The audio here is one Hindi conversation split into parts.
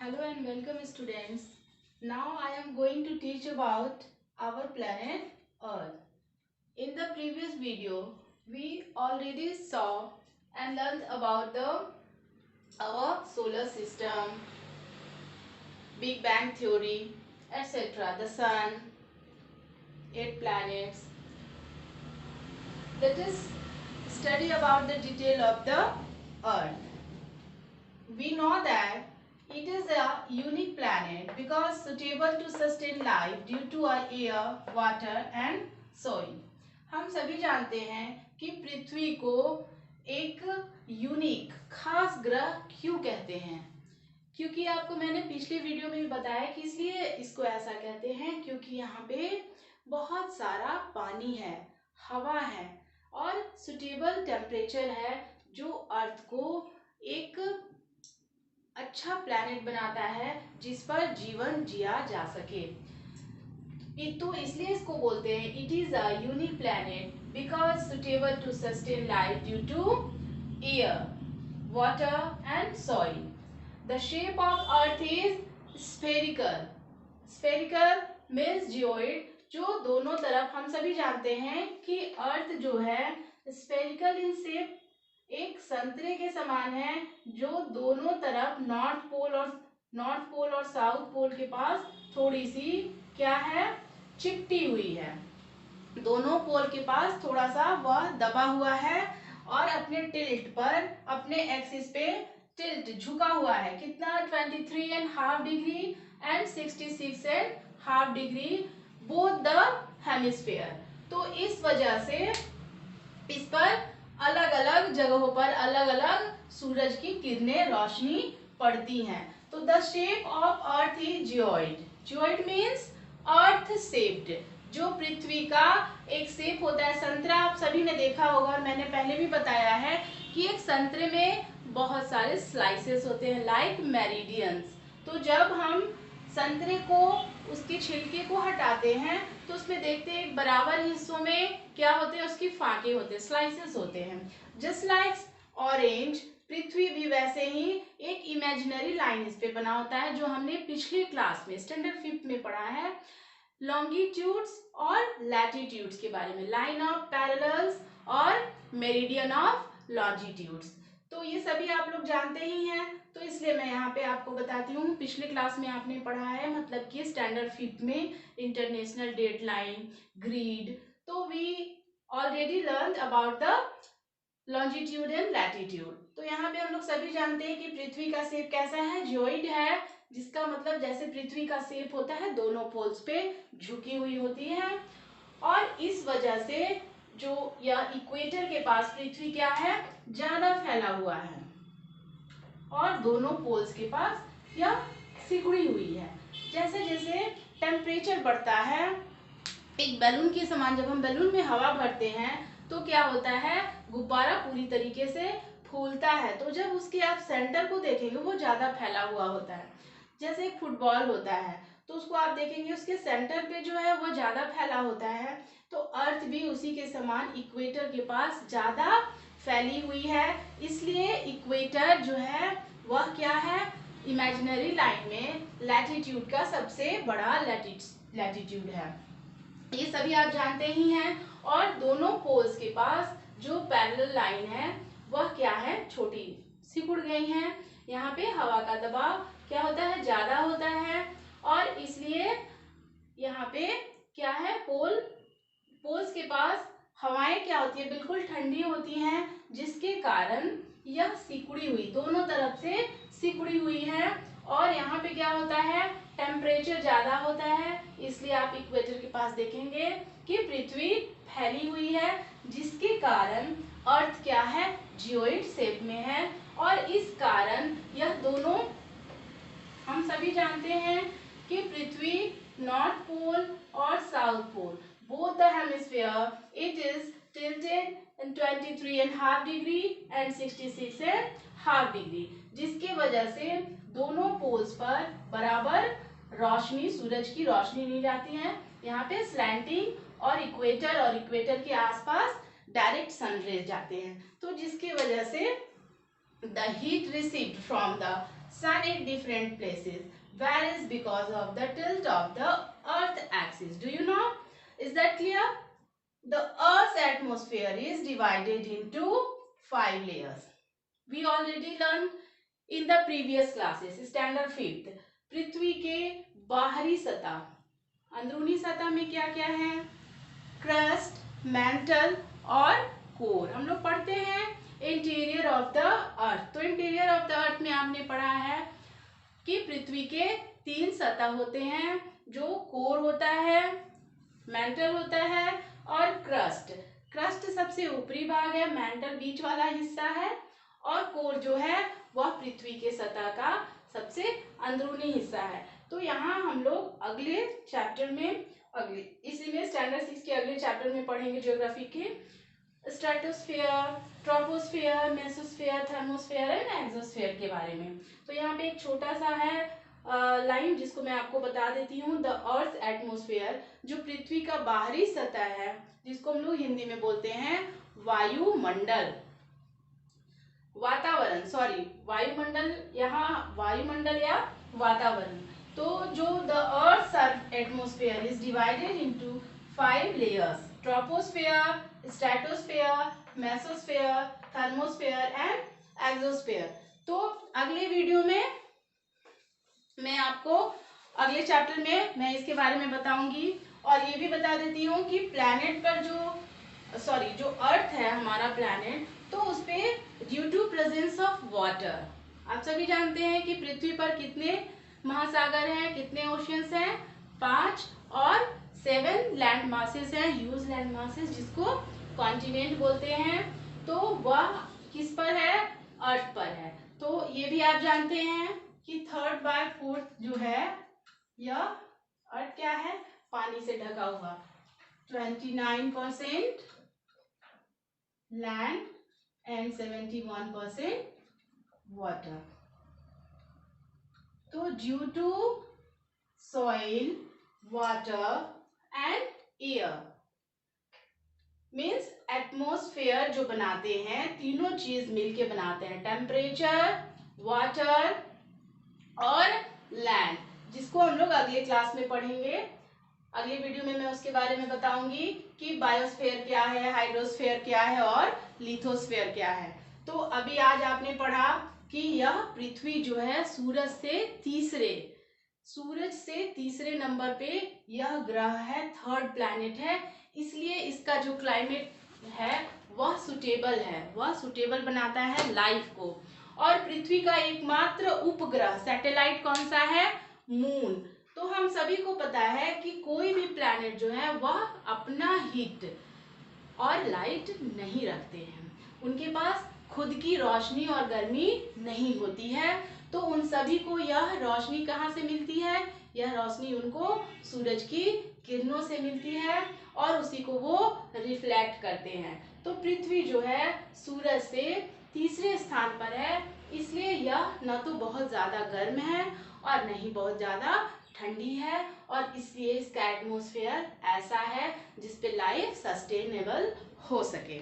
Hello and welcome students. Now I am going to teach about our planet Earth. In the previous video, we already saw and learned about our solar system, Big Bang theory, etc. The sun, 8 planets. Let us study about the detail of the Earth. We know that it is a unique planet because suitable to sustain life due to our air, water and soil. हम सभी जानते हैं कि पृथ्वी को एक यूनिक खास ग्रह क्यों कहते हैं, क्योंकि आपको मैंने पिछले वीडियो में भी बताया कि इसलिए इसको ऐसा कहते हैं क्योंकि यहाँ पे बहुत सारा पानी है, हवा है और सुटेबल टेम्परेचर है जो अर्थ को एक अच्छा प्लैनेट बनाता है जिस पर जीवन जिया जा सके। तो इसलिए इसको बोलते हैं it is a unique planet because suitable to sustain life due to air, water and soil. The shape of earth is spherical. Spherical means geoid, जो दोनों तरफ हम सभी जानते हैं कि अर्थ जो है स्फेरिकल इन शेप एक संतरे के समान है, जो दोनों तरफ नॉर्थ पोल और साउथ पोल के पास थोड़ी सी क्या है, चिपटी हुई है। दोनों पोल के पास थोड़ा सा वह दबा हुआ है और अपने टिल्ट पर, अपने एक्सिस पे टिल्ट झुका हुआ है। कितना? 23.5 degree and 66.5 degree, both the hemisphere. तो इस वजह से इस पर अलग अलग जगहों पर अलग अलग सूरज की किरणें, रोशनी पड़ती हैं। तो the shape of earth is geoid. Geoid means earth shaped. जो पृथ्वी का एक शेप होता है, संतरा आप सभी ने देखा होगा और मैंने पहले भी बताया है कि एक संतरे में बहुत सारे स्लाइसेस होते हैं लाइक मेरिडियंस। तो जब हम संतरे को, उसके छिलके को हटाते हैं तो उसमें देखते हैं बराबर हिस्सों में क्या होते हैं, उसकी फाके होते हैं, स्लाइसेस होते हैं। जस्ट लाइक ऑरेंज, पृथ्वी भी वैसे ही एक इमेजिनरी लाइन इस पे बना होता है, जो हमने पिछली क्लास में स्टैंडर्ड 5th में पढ़ा है, लॉन्गिट्यूड्स और लैटिट्यूड्स के बारे में, लाइन ऑफ पैरेलल्स और मेरिडियन ऑफ लॉन्जिट्यूड्स। तो ये सभी आप लोग जानते ही हैं, तो इसलिए मैं यहाँ पे आपको बताती हूँ। पिछले क्लास में आपने पढ़ा है, मतलब कि स्टैंडर्ड 5th में इंटरनेशनल डेडलाइन, ग्रिड। तो we already learn about the longitude and latitude. तो यहाँ पे हम लोग सभी जानते हैं कि पृथ्वी का शेप कैसा है, जियोइड है, जिसका मतलब जैसे पृथ्वी का शेप होता है दोनों पोल्स पे झुकी हुई होती है। और इस वजह से जो यह इक्वेटर के पास पृथ्वी क्या है, ज्यादा फैला हुआ है और दोनों पोल्स के पास यह सिकुड़ी हुई है। जैसे जैसे टेम्परेचर बढ़ता है, एक बैलून के समान, जब हम बैलून में हवा भरते हैं तो क्या होता है, गुब्बारा पूरी तरीके से फूलता है। तो जब उसके आप सेंटर को देखेंगे वो ज्यादा फैला हुआ होता है। जैसे एक फुटबॉल होता है तो उसको आप देखेंगे उसके सेंटर पे जो है वो ज्यादा फैला होता है। तो अर्थ भी उसी के समान इक्वेटर के पास ज्यादा फैली हुई है। इसलिए इक्वेटर जो है वह क्या है, इमेजिनरी लाइन में लैटिट्यूड का सबसे बड़ा लैटिट्यूड है। ये सभी आप जानते ही हैं। और दोनों पोल्स के पास जो पैरेलल लाइन है वह क्या है, छोटी सिकुड़ गई है। यहाँ पे हवा का दबाव क्या होता है, ज्यादा होता है और इसलिए यहाँ पे क्या है, पोल्स के पास हवाएं क्या होती है, बिल्कुल ठंडी होती हैं, जिसके कारण यह सिकुड़ी हुई, दोनों तरफ से सिकुड़ी हुई है। और यहाँ पे क्या होता है, टेम्परेचर ज्यादा होता है, इसलिए आप इक्वेटर के पास देखेंगे कि पृथ्वी फैली हुई है, जिसके कारण अर्थ क्या है, जियोइड शेप में है। और इस कारण यह दोनों, हम सभी जानते हैं कि पृथ्वी नॉर्थ पोल और south pole, both the hemisphere, it is tilted in 23.5 degree and 66.5 degree, जिसके वजह से दोनों पोल्स पर बराबर रोशनी, सूरज की रोशनी नहीं जाती है। यहाँ पे स्लैंटिंग और इक्वेटर के आसपास डायरेक्ट सनरेज जाते हैं। तो जिसकी वजह से the heat received from the sun at different places varies because of the tilt of the earth axis. Do you know? Is that clear? The earth's atmosphere is divided into 5 layers. We already learned in the previous classes, standard 5th. पृथ्वी के बाहरी सतह, अंदरूनी सतह में क्या क्या है? क्रस्ट, मैंटल और कोर। हम लोग पढ़ते हैं इंटीरियर ऑफ द अर्थ। तो इंटीरियर ऑफ द अर्थ में आपने पढ़ा है कि पृथ्वी के 3 सतह होते हैं, जो कोर होता है, मैंटल होता है और क्रस्ट। क्रस्ट सबसे ऊपरी भाग है, मैंटल बीच वाला हिस्सा है और कोर जो है वह पृथ्वी के सतह का सबसे अंदरूनी हिस्सा है। तो यहाँ हम लोग अगले चैप्टर में, इसी में स्टैंडर्ड 6 के अगले चैप्टर में पढ़ेंगे ज्योग्राफी के stratosphere, troposphere, mesosphere, thermosphere and exosphere के बारे में। तो यहाँ पे एक छोटा सा है लाइन जिसको मैं आपको बता देती हूँ। द अर्थ एटमोस्फेयर, जो पृथ्वी का बाहरी सतह है, जिसको हम लोग हिंदी में बोलते हैं वायुमंडल, वातावरण, सॉरी वायुमंडल, यहाँ वायुमंडल या वातावरण। तो जो the earth atmosphere is divided into 5 layers, troposphere, stratosphere, mesosphere, thermosphere and exosphere. तो अगले वीडियो में मैं आपको अगले चैप्टर में मैं इसके बारे में बताऊंगी। और ये भी बता देती हूँ कि प्लैनेट पर जो अर्थ है हमारा प्लैनेट, तो उस पे due to presence of water, आप सभी जानते हैं कि पृथ्वी पर कितने महासागर हैं, कितने ओशियंस हैं? 5 और 7 लैंड मासेस हैं, ह्यूज लैंड मासेस, जिसको कॉन्टिनेंट बोलते हैं। तो वह किस पर है? अर्थ पर है। तो ये भी आप जानते हैं कि 3/4 जो है यह अर्थ क्या है? पानी से ढका हुआ। 29% लैंड एंड 71% वाटर। तो due to soil, water and air, means atmosphere जो बनाते हैं, तीनों चीज मिलके बनाते हैं, टेम्परेचर, वाटर और लैंड, जिसको हम लोग अगले क्लास में पढ़ेंगे। अगले वीडियो में मैं उसके बारे में बताऊंगी कि बायोस्फीयर क्या है, हाइड्रोस्फीयर क्या है और लिथोस्फीयर क्या है। तो अभी आज आपने पढ़ा कि यह पृथ्वी जो है सूरज से तीसरे नंबर पे यह ग्रह है, 3rd प्लैनेट है, इसलिए इसका जो क्लाइमेट है वह सुटेबल बनाता है लाइफ को। और पृथ्वी का एकमात्र उपग्रह सैटेलाइट कौन सा है? मून। तो हम सभी को पता है कि कोई भी प्लैनेट जो है वह अपना हीट और लाइट नहीं रखते हैं, उनके पास खुद की रोशनी और गर्मी नहीं होती है। तो उन सभी को यह रोशनी कहाँ से मिलती है? यह रोशनी उनको सूरज की किरणों से मिलती है और उसी को वो रिफ्लेक्ट करते हैं। तो पृथ्वी जो है सूरज से तीसरे स्थान पर है, इसलिए यह न तो बहुत ज़्यादा गर्म है और नहीं बहुत ज़्यादा ठंडी है, और इसलिए इसका एटमॉस्फेयर ऐसा है जिस पे लाइफ सस्टेनेबल हो सके।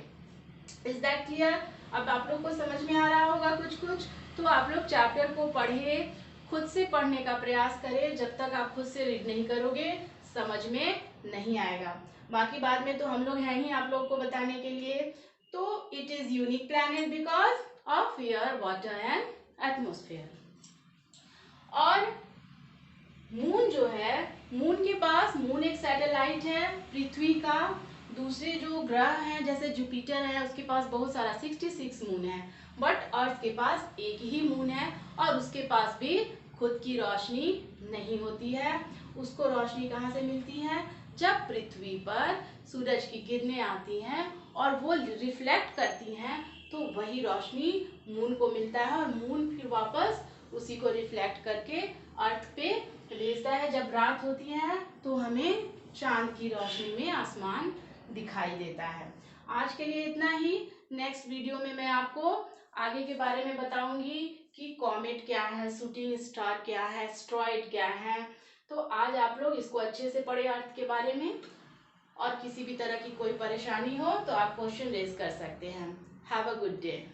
Is that clear? अब आप लोग को समझ में आ रहा होगा कुछ। तो आप लोग चैप्टर को पढ़िए, खुद से पढ़ने का प्रयास करें। जब तक आप खुद से रीड नहीं करोगे समझ में नहीं आएगा। बाकी बाद में तो हम लोग हैं ही आप लोग को बताने के लिए। तो it is unique planet because of air, water and atmosphere. और मून जो है, मून के पास, मून एक सैटेलाइट है पृथ्वी का। दूसरे जो ग्रह हैं जैसे जुपिटर है, उसके पास बहुत सारा 66 मून है, बट अर्थ के पास एक ही मून है और उसके पास भी खुद की रोशनी नहीं होती है। उसको रोशनी कहाँ से मिलती है? जब पृथ्वी पर सूरज की किरणें आती हैं और वो रिफ्लेक्ट करती हैं, तो वही रोशनी मून को मिलता है और मून फिर वापस उसी को रिफ्लेक्ट करके अर्थ पे भेजता है। जब रात होती है तो हमें चांद की रोशनी में आसमान दिखाई देता है। आज के लिए इतना ही। नेक्स्ट वीडियो में मैं आपको आगे के बारे में बताऊंगी कि कॉमेट क्या है, शूटिंग स्टार क्या है, एस्टेरॉयड क्या है। तो आज आप लोग इसको अच्छे से पढ़े अर्थ के बारे में, और किसी भी तरह की कोई परेशानी हो तो आप क्वेश्चन रेज कर सकते हैं। Have a good day.